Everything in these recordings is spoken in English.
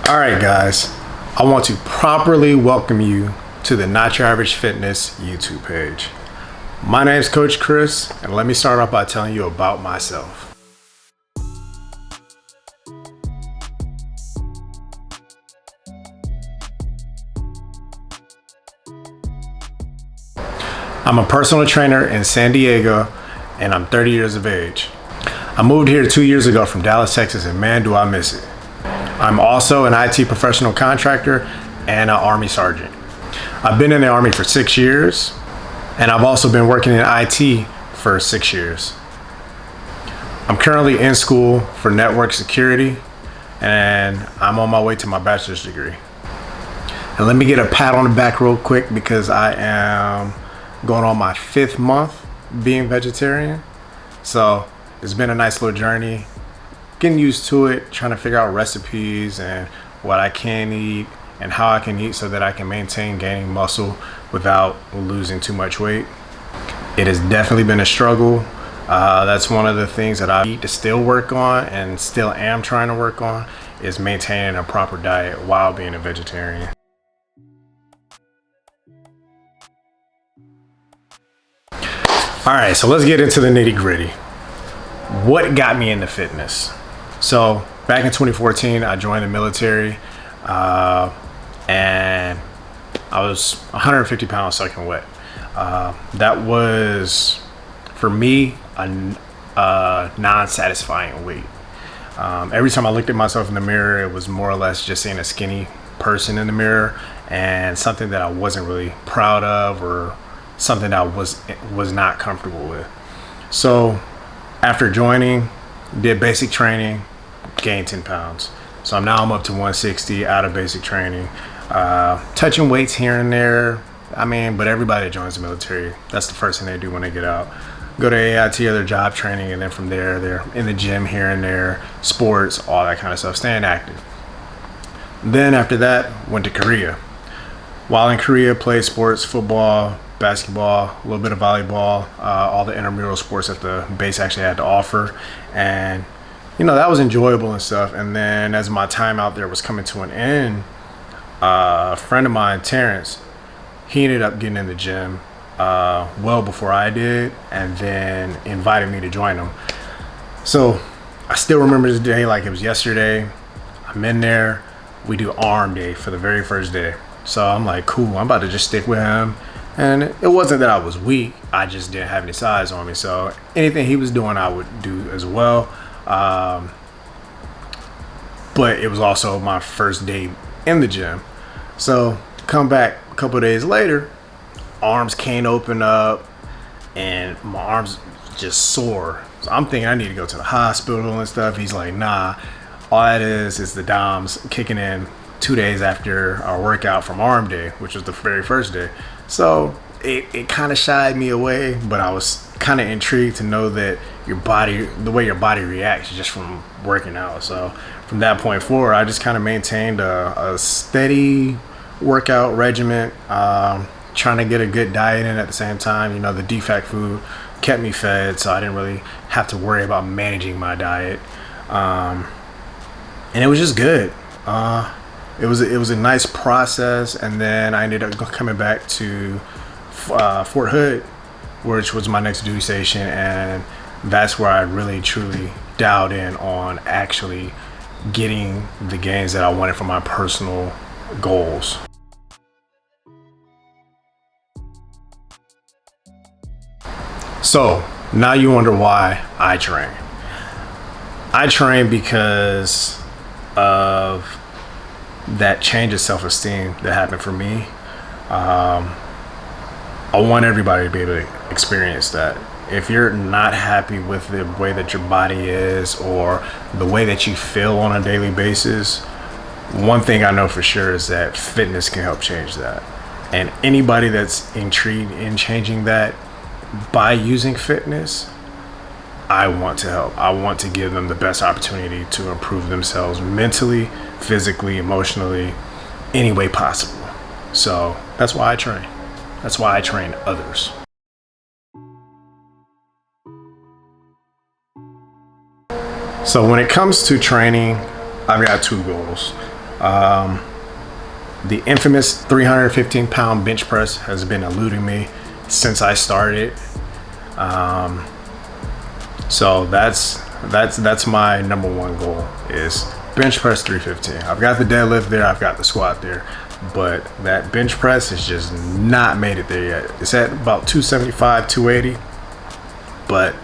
All right, guys, I want to properly welcome you to the Not Your Average Fitness YouTube page. My name is Coach Chris, and let me start off by telling you about myself. I'm a personal trainer in San Diego, and I'm 30 years of age. I moved here 2 years ago from Dallas, Texas, and man, do I miss it. I'm also an IT professional contractor and an Army sergeant. I've been in the Army for 6 years, and I've also been working in IT for 6 years. I'm currently in school for network security, and I'm on my way to my bachelor's degree. And let me get a pat on the back real quick because I am going on my 5th month being vegetarian. So it's been a nice little journey, getting used to it, trying to figure out recipes and what I can eat and how I can eat so that I can maintain gaining muscle without losing too much weight. It has definitely been a struggle. That's one of the things that I need to still work on and still am trying to work on is maintaining a proper diet while being a vegetarian. All right, so let's get into the nitty gritty. What got me into fitness? So back in 2014, I joined the military, and I was 150 pounds soaking wet. That was, for me, a non-satisfying weight. Every time I looked at myself in the mirror, it was more or less just seeing a skinny person in the mirror and something that I wasn't really proud of or something that I was not comfortable with. So after joining, did basic training, gained 10 pounds. So I'm up to 160 out of basic training, touching weights here and there. But everybody that joins the military, that's the first thing they do when they get out. Go to AIT or their job training, and then from there, they're in the gym here and there, sports, all that kind of stuff, staying active. Then after that, went to Korea. While in Korea, played sports, football, basketball, a little bit of volleyball, all the intramural sports that the base actually had to offer. And, that was enjoyable and stuff. And then as my time out there was coming to an end, a friend of mine, Terrence, he ended up getting in the gym well before I did and then invited me to join him. So I still remember this day like it was yesterday. I'm in there. We do arm day for the very first day. So I'm like, cool, I'm about to just stick with him. And it wasn't that I was weak, I just didn't have any size on me. So anything he was doing, I would do as well. But it was also my first day in the gym. So come back a couple days later, arms can't open up and my arms just sore. So I'm thinking I need to go to the hospital and stuff. He's like, nah, all that is the DOMS kicking in 2 days after our workout from arm day, which was the very first day. So it kind of shied me away, but I was kind of intrigued to know that the way your body reacts just from working out. So from that point forward, I just kind of maintained a steady workout regimen, trying to get a good diet in at the same time. The defect food kept me fed, so I didn't really have to worry about managing my diet. And it was just good. It was a nice process, and then I ended up coming back to Fort Hood, which was my next duty station, and that's where I really truly dialed in on actually getting the gains that I wanted for my personal goals. So now you wonder why I train. I train because of that change of self-esteem that happened for me. I want everybody to be able to experience that. If you're not happy with the way that your body is or the way that you feel on a daily basis, one thing I know for sure is that fitness can help change that. And anybody that's intrigued in changing that by using fitness, I want to help. I want to give them the best opportunity to improve themselves mentally, physically, emotionally, any way possible. So that's why I train. That's why I train others. So when it comes to training, I've got 2 goals. The infamous 315-pound bench press has been eluding me since I started. So that's my number one goal, is bench press 315. I've got the deadlift there, I've got the squat there, but that bench press has just not made it there yet. It's at about 275, 280, but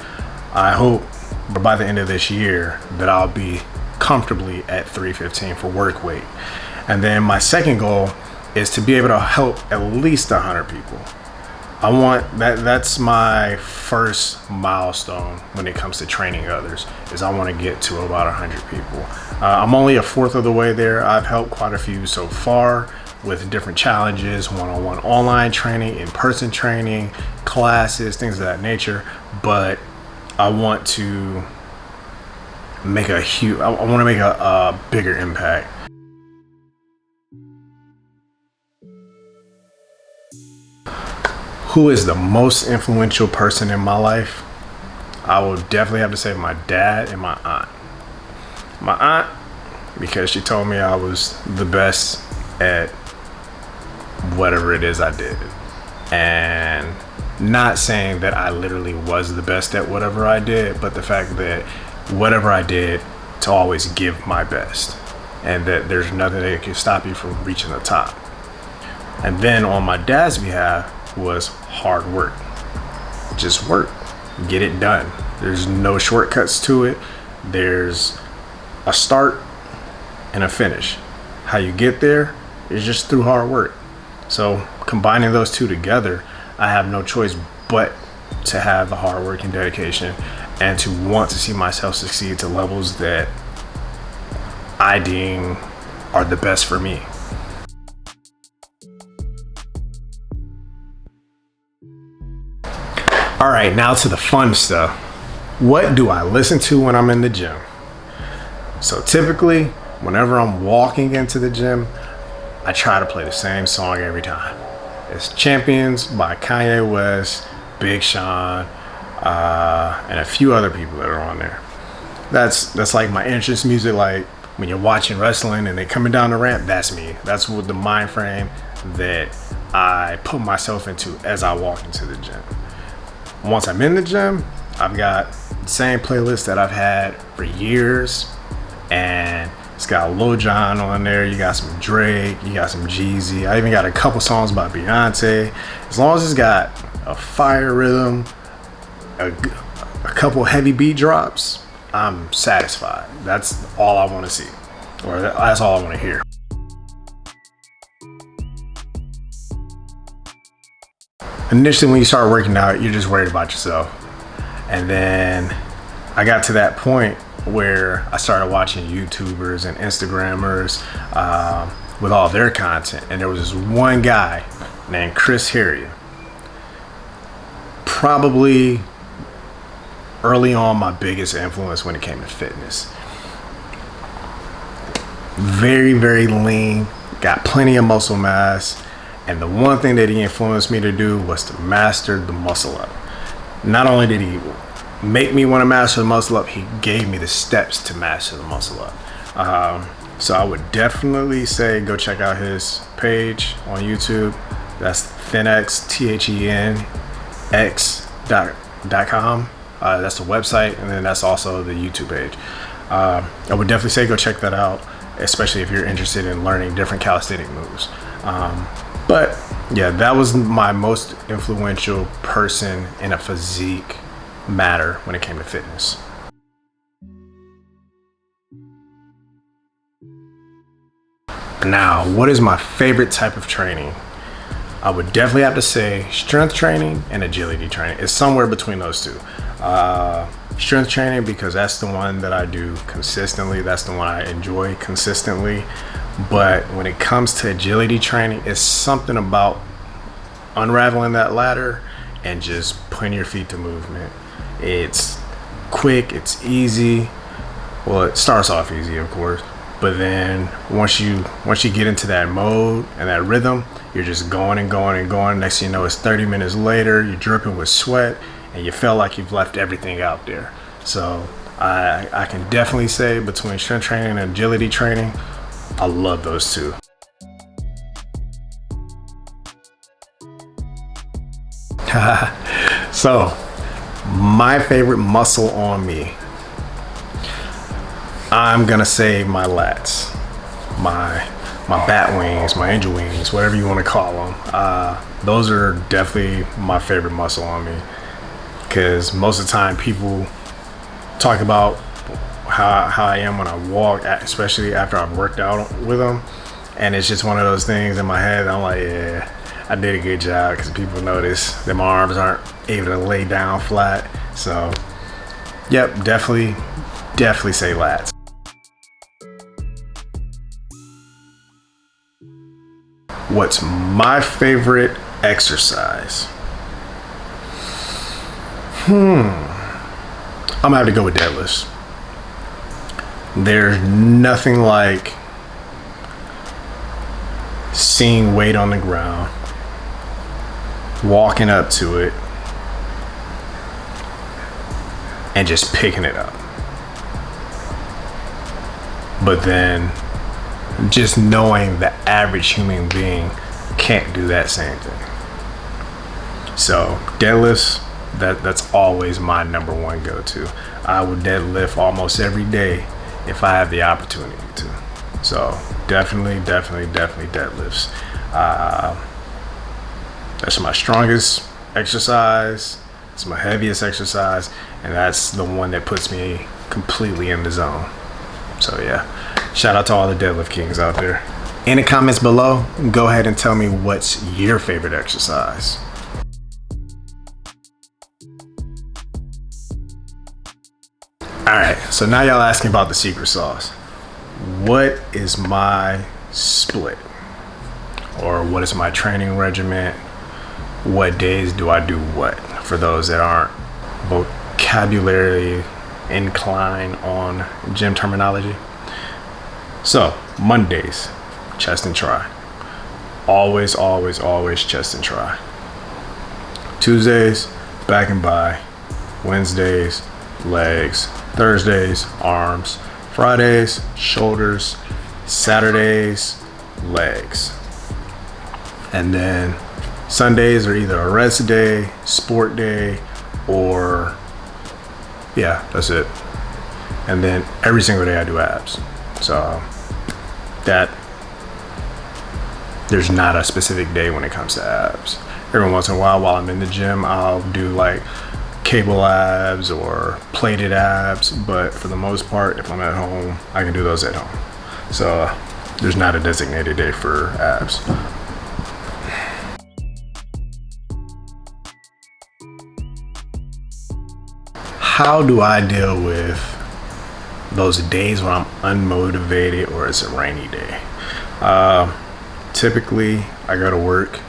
I hope by the end of this year that I'll be comfortably at 315 for work weight. And then my second goal is to be able to help at least 100 people. I want that's my first milestone when it comes to training others, is I want to get to about 100 people. I'm only a fourth of the way there. I've helped quite a few so far with different challenges, one-on-one online training, in-person training, classes, things of that nature. But I want to make a bigger impact. Who is the most influential person in my life? I will definitely have to say my dad and my aunt. My aunt, because she told me I was the best at whatever it is I did. And not saying that I literally was the best at whatever I did, but the fact that whatever I did, to always give my best, and that there's nothing that can stop you from reaching the top. And then on my dad's behalf was hard work. Just work, get it done. There's no shortcuts to it. There's a start and a finish. How you get there is just through hard work. So combining those two together, I have no choice but to have the hard work and dedication, and to want to see myself succeed to levels that I deem are the best for me. All right, now to the fun stuff. What do I listen to when I'm in the gym? So typically, whenever I'm walking into the gym, I try to play the same song every time. It's Champions by Kanye West, Big Sean, and a few other people that are on there. That's like my entrance music. Like when you're watching wrestling and they coming down the ramp, that's me. That's what the mind frame that I put myself into as I walk into the gym. Once I'm in the gym, I've got the same playlist that I've had for years, and it's got Lil Jon on there. You got some Drake, you got some Jeezy. I even got a couple songs by Beyonce. As long as it's got a fire rhythm, a couple heavy beat drops, I'm satisfied. That's all I want to see, or that's all I want to hear. Initially, when you start working out, you're just worried about yourself. And then I got to that point where I started watching YouTubers and Instagrammers with all their content. And there was this one guy named Chris Harrier. Probably early on my biggest influence when it came to fitness. Very, very lean, got plenty of muscle mass. And the one thing that he influenced me to do was to master the muscle up. Not only did he make me want to master the muscle up, he gave me the steps to master the muscle up. So I would definitely say go check out his page on YouTube. That's ThenX, ThenX.com. That's the website, and then that's also the YouTube page. I would definitely say go check that out, especially if you're interested in learning different calisthenic moves. But yeah, that was my most influential person in a physique matter when it came to fitness. Now, what is my favorite type of training? I would definitely have to say strength training and agility training. It's somewhere between those two. Strength training, because that's the one that I do consistently. That's the one I enjoy consistently. But when it comes to agility training, it's something about unraveling that ladder and just putting your feet to movement. It's quick, it's easy. Well, it starts off easy, of course, but then once you get into that mode and that rhythm, you're just going and going and going. Next thing you know, it's 30 minutes later, you're dripping with sweat, and you feel like you've left everything out there. So I can definitely say between strength training and agility training, I love those two. So, my favorite muscle on me, I'm gonna say my lats, my bat wings, my angel wings, whatever you want to call them. Those are definitely my favorite muscle on me, because most of the time people talk about how I am when I walk, especially after I've worked out with them, and it's just one of those things in my head. I'm like, yeah, I did a good job, because people notice that my arms aren't able to lay down flat. So, yep, definitely say lats. What's my favorite exercise? I'm gonna have to go with deadlifts. There's nothing like seeing weight on the ground, walking up to it, and just picking it up. But then just knowing the average human being can't do that same thing. So deadlifts, that's always my number one go-to. I would deadlift almost every day if I have the opportunity to. So definitely deadlifts. That's my strongest exercise. It's my heaviest exercise, and that's the one that puts me completely in the zone. So yeah, shout out to all the deadlift kings out there. In the comments below, go ahead and tell me what's your favorite exercise. All right, so now y'all asking about the secret sauce. What is my split? Or what is my training regimen? What days do I do what? For those that aren't vocabulary inclined on gym terminology. So, Mondays, chest and tri. Always chest and tri. Tuesdays, back and bi. Wednesdays, legs. Thursdays, arms. Fridays, shoulders. Saturdays, legs. And then Sundays are either a rest day, sport day, or yeah, that's it. And then every single day I do abs. So that there's not a specific day when it comes to abs. Every once in a while I'm in the gym, I'll do like cable abs or plated abs, but for the most part, if I'm at home, I can do those at home. So there's not a designated day for abs. How do I deal with those days when I'm unmotivated or it's a rainy day? Typically, I go to work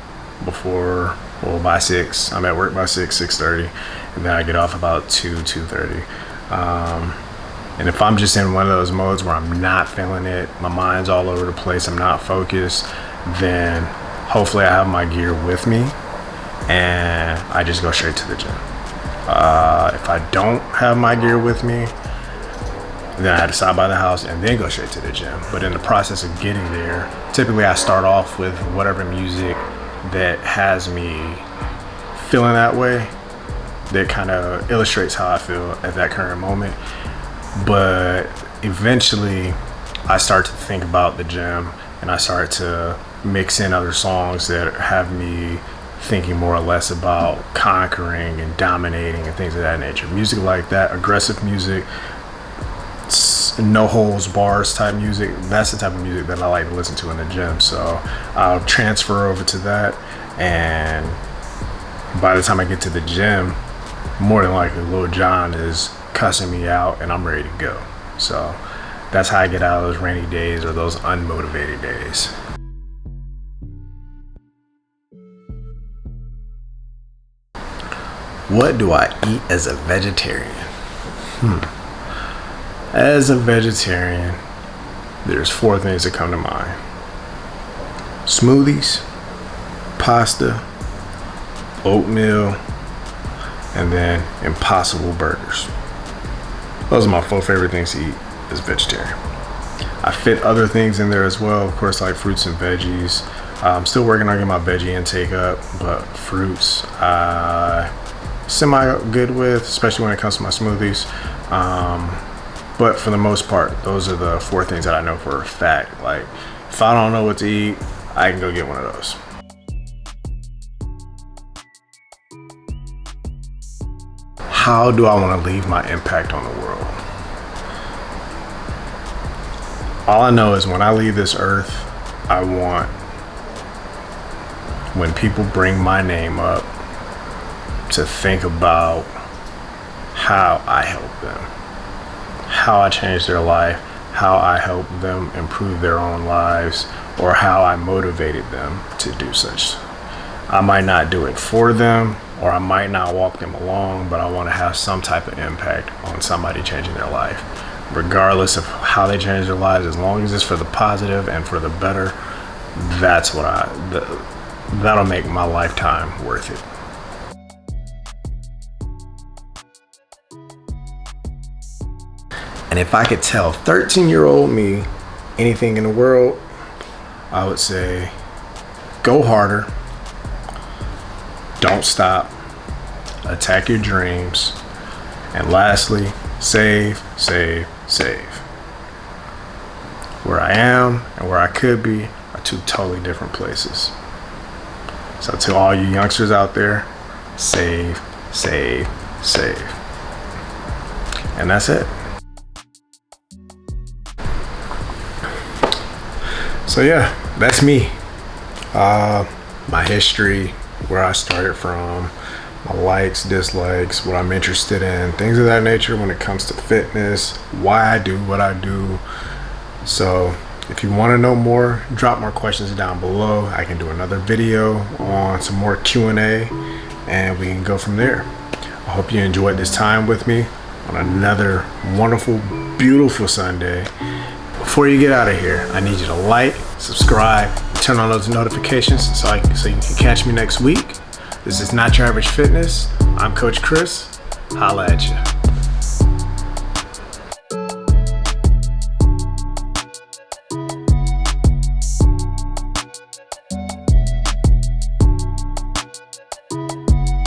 by 6. I'm at work by 6:30, and then I get off about 2:30. And if I'm just in one of those modes where I'm not feeling it, my mind's all over the place, I'm not focused, then hopefully I have my gear with me, and I just go straight to the gym. If I don't have my gear with me, then I had to stop by the house and then go straight to the gym. But in the process of getting there, typically I start off with whatever music that has me feeling that way, that kind of illustrates how I feel at that current moment. But eventually I start to think about the gym, and I start to mix in other songs that have me thinking more or less about conquering and dominating and things of that nature. Music like that, aggressive music, no holds bars type music, that's the type of music that I like to listen to in the gym. So I'll transfer over to that, and by the time I get to the gym, more than likely Lil Jon is cussing me out and I'm ready to go. So that's how I get out of those rainy days or those unmotivated days. What do I eat as a vegetarian? As a vegetarian, there's 4 things that come to mind. Smoothies, pasta, oatmeal, and then Impossible burgers. Those are my 4 favorite things to eat as a vegetarian. I fit other things in there as well, of course, like fruits and veggies. I'm still working on getting my veggie intake up, but fruits semi good with, especially when it comes to my smoothies. But for the most part, those are the 4 things that I know for a fact. Like, if I don't know what to eat, I can go get one of those. How do I want to leave my impact on the world? All I know is when I leave this earth, I want, when people bring my name up, to think about how I help them, how I changed their life, how I helped them improve their own lives, or how I motivated them to do such. I might not do it for them, or I might not walk them along, but I want to have some type of impact on somebody changing their life. Regardless of how they change their lives, as long as it's for the positive and for the better, that's what that'll make my lifetime worth it. And if I could tell 13-year-old me anything in the world, I would say, go harder, don't stop, attack your dreams, and lastly, save, save, save. Where I am and where I could be are 2 totally different places. So to all you youngsters out there, save, save, save. And that's it. So yeah, that's me. My history, where I started from, my likes, dislikes, what I'm interested in, things of that nature when it comes to fitness, why I do what I do. So if you want to know more, drop more questions down below. I can do another video on some more Q&A and we can go from there. I hope you enjoyed this time with me on another wonderful, beautiful Sunday. Before you get out of here, I need you to like, subscribe, turn on those notifications so you can catch me next week. This is Not Your Average Fitness. I'm Coach Chris. Holla at you.